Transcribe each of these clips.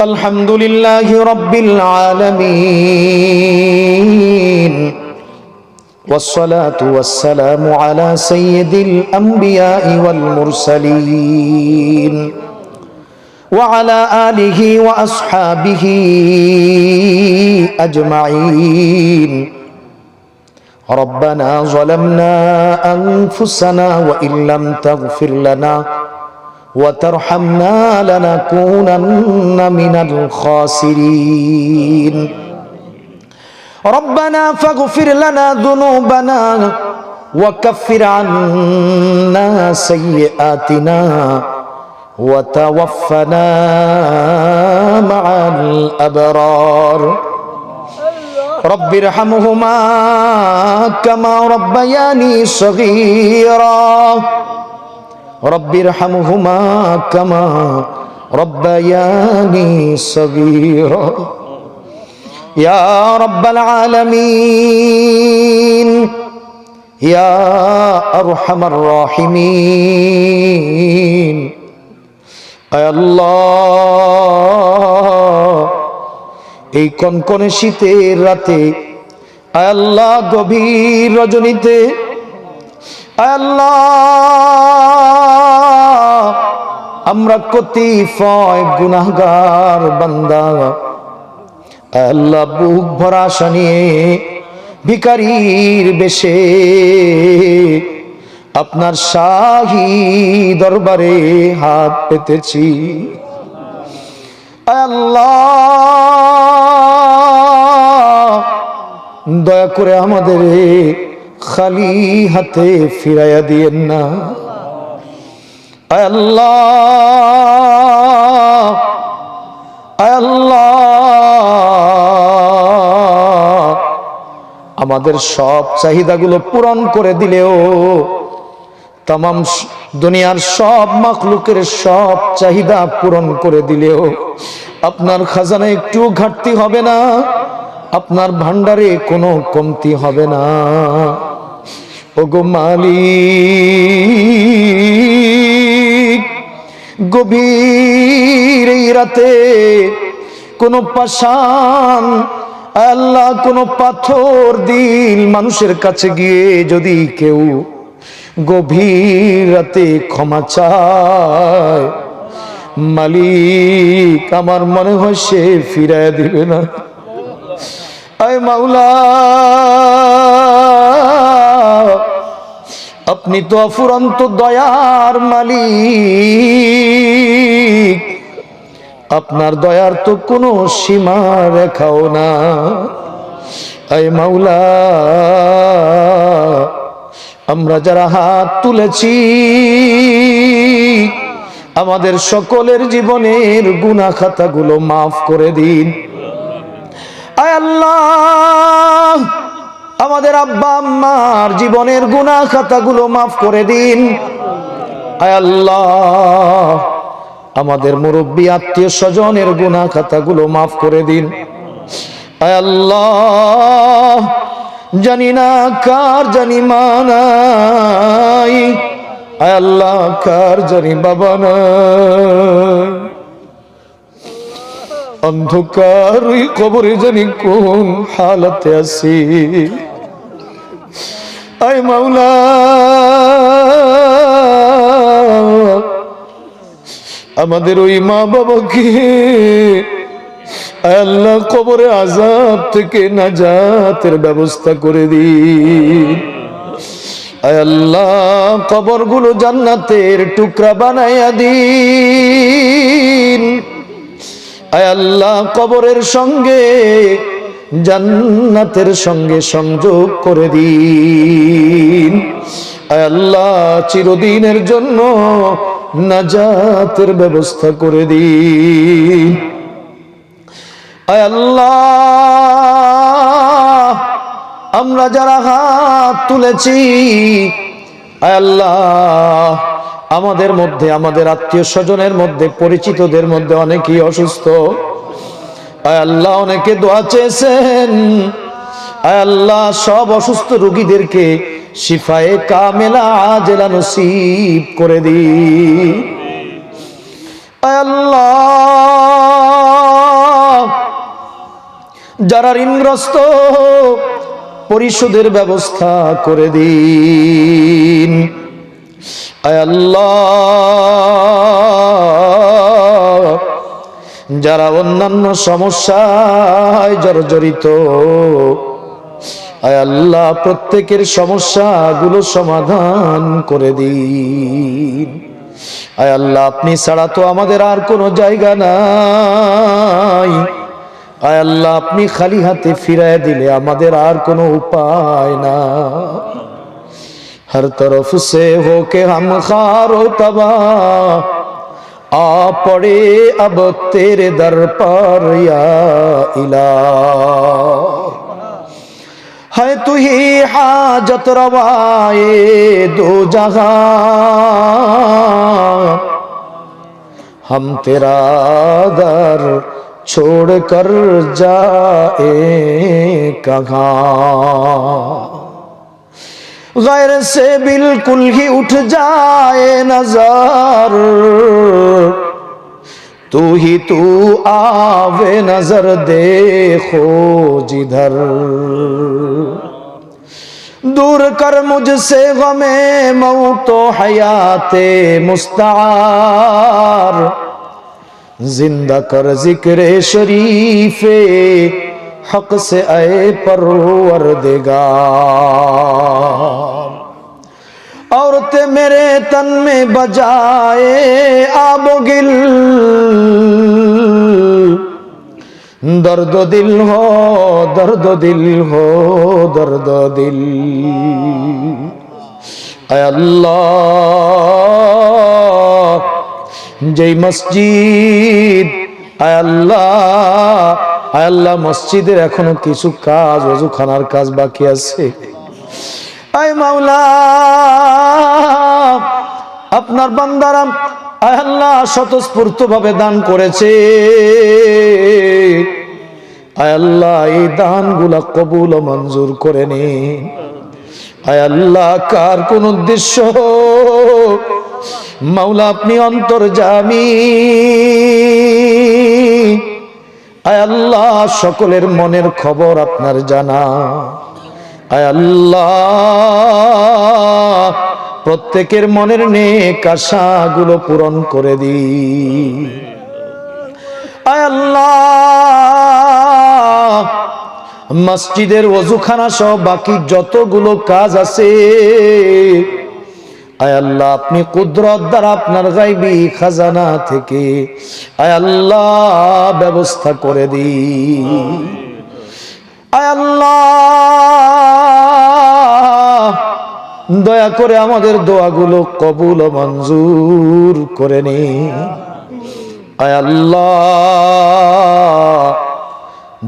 আলহামদুলিল্লাহি রাব্বিল আলামিন ওয়াসসালাতু ওয়াসসালামু আলা সাইয়্যিদিল আমবিয়াই ওয়াল মুরসালিন ওয়া আলা আলিহি ওয়া আসহাবিহি আজমাইন। রব্বানা যালামনা আনফুসানা ওয়া ইল্লাম তাগফির লানা وترحمنا لنكونن من الخاسرين. ربنا فاغفر لنا ذنوبنا وكفر عنا سيئاتنا وتوفنا مع الأبرار. رب ارحمهما كما ربياني صغيرا. رب ارحمهما كما ربياني صغيرا. يا رب العالمين يا أرحم الراحمين. আয় আল্লাহ, এই কনকনে শীতের রাতে, আয় আল্লাহ গভীর রজনীতে, আয় আল্লাহ আমরা কতিপয় গুনাহগার বান্দা, আয় আল্লাহ বুক ভরা আশা নিয়ে ভিখারির বেশে আপনার শাহী দরবারে হাত পেতেছি। আয় আল্লাহ দয়া করে আমাদের খালি হাতে ফিরাইয়া দিয়েন না। আয় আল্লাহ, আয় আল্লাহ আমাদের সব চাহিদাগুলো পূরণ করে দিলেও, তামাম দুনিয়ার সব মাখলুকের সব চাহিদা পূরণ করে দিলেও আপনার খাজানায় একটু ঘাটতি হবে না, আপনার ভান্ডারে কোনো কমতি হবে না। ওগো মালিক, গভীর এই রাতে কোনো পাষাণ আল্লাহ, কোনো পাথর দিল মানুষের কাছে গিয়ে যদি কেউ গভীর রাতে ক্ষমা চায়, মালিক আমার মনে হয় সে ফিরায় দিবে না। আয় মাওলা, আপনি তো অফুরন্ত দয়ার মালিক, আপনার দয়ার তো কোনো সীমা রেখাও না। আয় মাওলা, আমরা যারা হাত তুলেছি আমাদের সকলের জীবনের গুনাহ খাতাগুলো মাফ করে দিন। আয় আল্লাহ আমাদের আব্বা আম্মার জীবনের গুনাহ খাতাগুলো মাফ করে দিন। আয় আল্লাহ আমাদের মুরব্বী আত্মীয় স্বজনের গুনাহ খাতাগুলো মাফ করে দিন। আয় আল্লাহ জানি না কার জানি মা নাই, আয় আল্লাহ কার জানি বাবা নাই, অন্ধকার ওই কবরে জানি কোন হালাতে আছি। আয় মাওলা আমাদের ওই মা বাবাকে আয় আল্লাহ কবরে আযাব থেকে নাজাতের ব্যবস্থা করে দিন। আয় আল্লাহ কবরগুলো জান্নাতের টুকরা বানাইয়া দিন। আয় আল্লাহ কবরের সঙ্গে জান্নাতের সঙ্গে সংযোগ করে দিন। আয় আল্লাহ চিরদিনের জন্য নাজাতের ব্যবস্থা করে দিন। আয় আল্লাহ আমরা যারা হাত তুলেছি, আয় আল্লাহ আমাদের মধ্যে, আমাদের আত্মীয় স্বজনের মধ্যে, পরিচিতদের মধ্যে অনেকেই অসুস্থ। আয় আল্লাহ অনেকে দোয়া চেয়েছেন, আয় আল্লাহ সব অসুস্থ রোগীদেরকে শিফায়ে কামেলা আজেলা নসিব করে দিন। আয় আল্লাহ যারা ঋণগ্রস্ত পরিশোধের ব্যবস্থা করে দিন। আয় আল্লাহ, যারা অন্যান্য সমস্যায় জর্জরিত, আয় আল্লাহ প্রত্যেকের সমস্যাগুলো সমাধান করে দিন। আয় আল্লাহ, আপনি ছাড়া তো আমাদের আর কোনো জায়গা নাই। আয় আল্লাহ, আপনি খালি হাতে ফিরায় দিলে আমাদের আর কোনো উপায় না। हर तरफ से होके हम खारो तबाह आ पड़े अब तेरे दर पर या इलाह। है तू ही हाजत रवाए दो जहां, हम तेरा दर छोड़ कर जाए कहाँ। गैर से बिल्कुल ही उठ जाए नजर, तू ही तू आवे नजर देखो जिधर। दूर कर मुझसे गमे मौत हयाते मुस्तार, जिंदा कर जिक्रे शरीफे हक से आए परवरदिगार। औरतें मेरे तन में बजाए आबोगिल, दर्द दिल हो दर्द दिल हो दर्द दिल। आय अल्लाह, जय मस्जिद, आय अल्लाह, আয় আল্লাহ মসজিদের এখনো কিছু কাজ, ওযুখানার কাজ বাকি আছে। আয় মাওলা, আপনার বান্দারা আয় আল্লাহ স্বতঃস্ফূর্ত ভাবে দান করেছে। আয় আল্লাহ, এই দানগুলা কবুল ও মঞ্জুর করে নিন। আয় আল্লাহ, কার কোন উদ্দেশ্য মাওলা আপনি অন্তর্যামী। আয় আল্লাহ, সকলের মনের খবর আপনার জানা। আয় আল্লাহ, প্রত্যেকের মনের নেক আশাগুলো পূরণ করে দিন। আয় আল্লাহ, মসজিদের ওযুখানা সহ বাকি যতগুলো কাজ আছে আয় আল্লাহ আপনি কুদরত দ্বারা আপনার গায়বী খাজানা থেকে আয় আল্লাহ ব্যবস্থা করে দিন। আয় আল্লাহ, দয়া করে আমাদের দোয়াগুলো কবুল ও মঞ্জুর করে নিন। আয় আল্লাহ,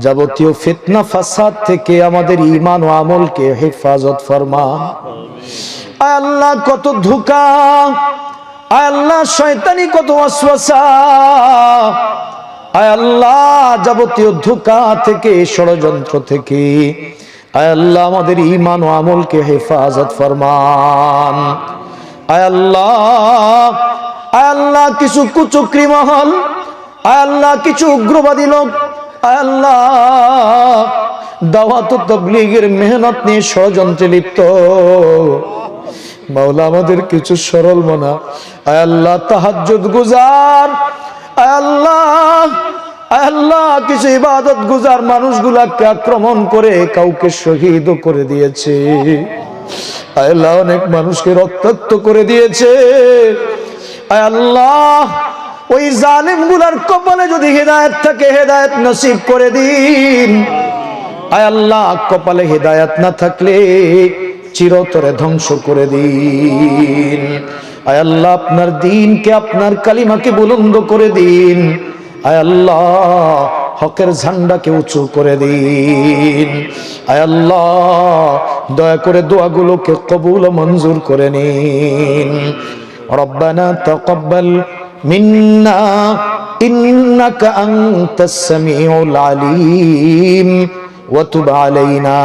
যাবতীয় ফিতনা ফাসাদ থেকে আমাদের ঈমান ও আমলকে হেফাজত ফরমান। আয় আল্লাহ, কত ধোঁকা, আয় আল্লাহ শয়তানি কত ওয়াসওয়াসা, আয় আল্লাহ যাবতীয় ধোঁকা থেকে ষড়যন্ত্র থেকে আয় আল্লাহ আমাদের ঈমান ও আমলকে হেফাজত ফরমান। আয় আল্লাহ, আয় আল্লাহ কিছু কুচক্রী মহল, আয় আল্লাহ কিছু উগ্রবাদী লোক আয় আল্লাহ দাওয়াত ও তাবলীগের মেহনত নিয়ে ষড়যন্ত্রে লিপ্ত। মাওলা আমাদের কিছু সরল মনা আয় আল্লাহ তাহাজ্জুদ গুজার আয় আল্লাহ, আয় আল্লাহ কিছু ইবাদত গুজার মানুষগুলাকে আক্রমণ করে কাউকে শহীদ করে দিয়েছে। আয় আল্লাহ অনেক মানুষকে রক্তাক্ত করে দিয়েছে। আয় আল্লাহ ওই জালিম গুলার কপালে যদি হেদায়েত থাকে হেদায়েত নসিব করে দিন। আয় আল্লাহ কপালে হেদায়েত না থাকলে চিরতরে ধ্বংস করে দিন। আয় আল্লাহ আপনার দ্বীনকে আপনার কালিমাকে বুলন্দ করে দিন। আয় আল্লাহ হকের ঝান্ডাকে উঁচু করে দিন। আয় আল্লাহ দয়া করে দোয়াগুলোকে কবুল ও মঞ্জুর করে নিন। রব্বানা তাকাব্বাল মিন্না ইন্নাকা আনতাস সামিউল আলিম ওয়া তুব আলাইনা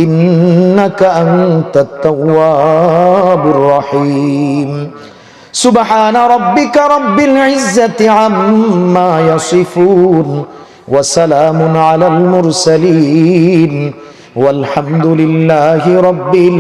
ইন্নাকা আনতাত তাওয়াবুর রহিম। সুবহান রাব্বিকা রাব্বিল ইজ্জাতি আম্মা ইয়াসিফুন ওয়া সালামুন আলাল মুরসালিন ওয়ালহামদুলিল্লাহি রাব্বিল